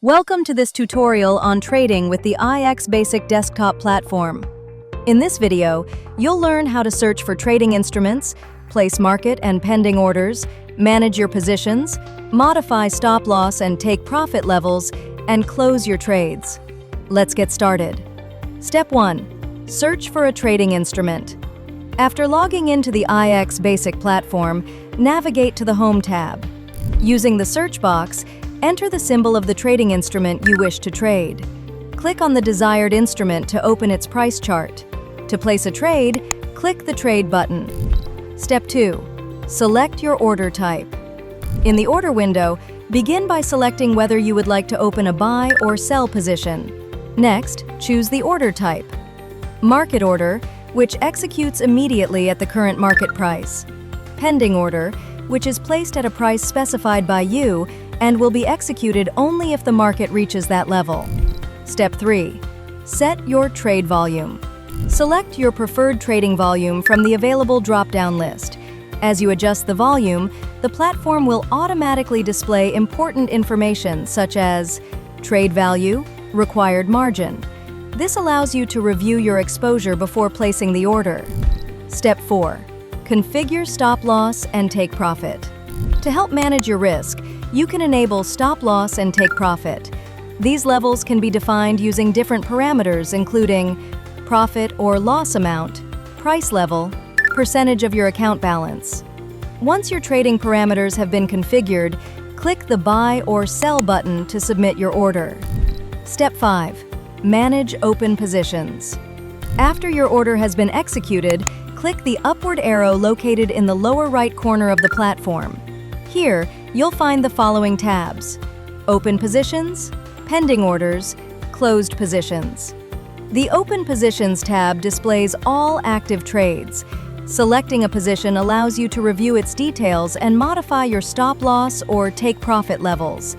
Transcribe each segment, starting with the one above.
Welcome to this tutorial on trading with the iX Basic Desktop platform. In this video, you'll learn how to search for trading instruments, place market and pending orders, manage your positions, modify stop loss and take profit levels, and close your trades. Let's get started. Step 1. Search for a trading instrument. After logging into the iX Basic platform, navigate to the Home tab. Using the search box, enter the symbol of the trading instrument you wish to trade. Click on the desired instrument to open its price chart. To place a trade, click the Trade button. Step 2. Select your order type. In the order window, begin by selecting whether you would like to open a buy or sell position. Next, choose the order type. Market order, which executes immediately at the current market price. Pending order, which is placed at a price specified by you and will be executed only if the market reaches that level. Step 3. Set your trade volume. Select your preferred trading volume from the available drop-down list. As you adjust the volume, the platform will automatically display important information such as trade value, required margin. This allows you to review your exposure before placing the order. Step 4. Configure stop loss and take profit. To help manage your risk, you can enable stop loss and take profit. These levels can be defined using different parameters including profit or loss amount, price level, percentage of your account balance. Once your trading parameters have been configured, click the Buy or Sell button to submit your order. Step 5. Manage open positions. After your order has been executed, click the upward arrow located in the lower right corner of the platform. Here, you'll find the following tabs: Open Positions, Pending Orders, Closed Positions. The Open Positions tab displays all active trades. Selecting a position allows you to review its details and modify your stop loss or take profit levels.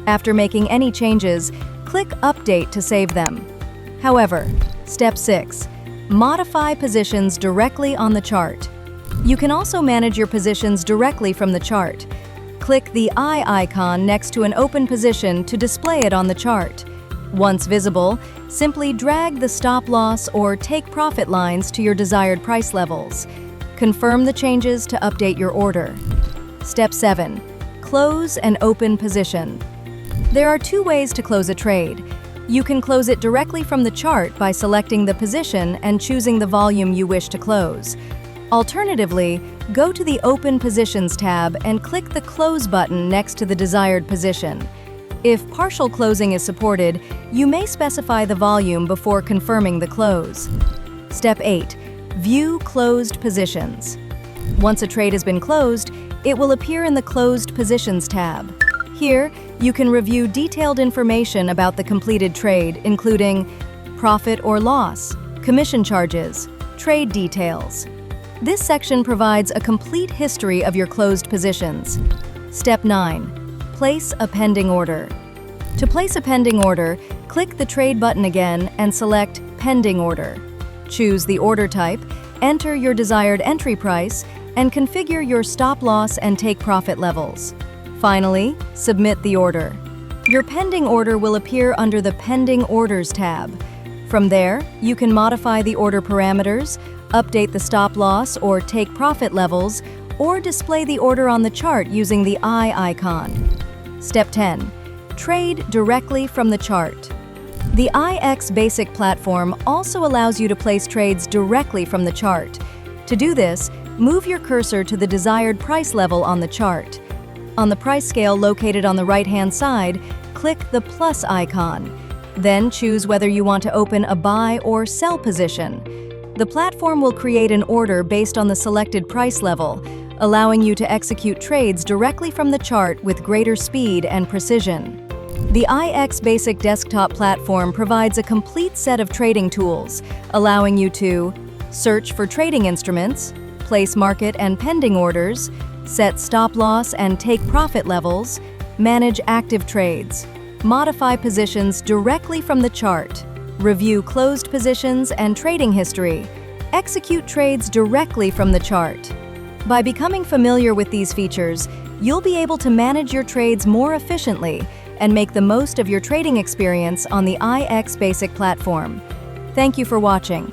After making any changes, click Update to save them. However, Step 6. Modify positions directly on the chart. You can also manage your positions directly from the chart. Click the eye icon next to an open position to display it on the chart. Once visible, simply drag the stop loss or take profit lines to your desired price levels. Confirm the changes to update your order. Step 7. Close an open position. There are two ways to close a trade. You can close it directly from the chart by selecting the position and choosing the volume you wish to close. Alternatively, go to the Open Positions tab and click the Close button next to the desired position. If partial closing is supported, you may specify the volume before confirming the close. Step 8. View closed positions. Once a trade has been closed, it will appear in the Closed Positions tab. Here, you can review detailed information about the completed trade, including profit or loss, commission charges, trade details. This section provides a complete history of your closed positions. Step 9. Place a pending order. To place a pending order, click the Trade button again and select Pending Order. Choose the order type, enter your desired entry price, and configure your stop loss and take profit levels. Finally, submit the order. Your pending order will appear under the Pending Orders tab. From there, you can modify the order parameters, update the stop loss or take profit levels, or display the order on the chart using the eye icon. Step 10. Trade directly from the chart. The iX Basic platform also allows you to place trades directly from the chart. To do this, move your cursor to the desired price level on the chart. On the price scale located on the right-hand side, click the plus icon. Then choose whether you want to open a buy or sell position. The platform will create an order based on the selected price level, allowing you to execute trades directly from the chart with greater speed and precision. The iX Basic Desktop platform provides a complete set of trading tools, allowing you to search for trading instruments, place market and pending orders, set stop loss and take profit levels, manage active trades, modify positions directly from the chart, review closed positions and trading history, execute trades directly from the chart. By becoming familiar with these features, you'll be able to manage your trades more efficiently and make the most of your trading experience on the IX Basic platform. Thank you for watching.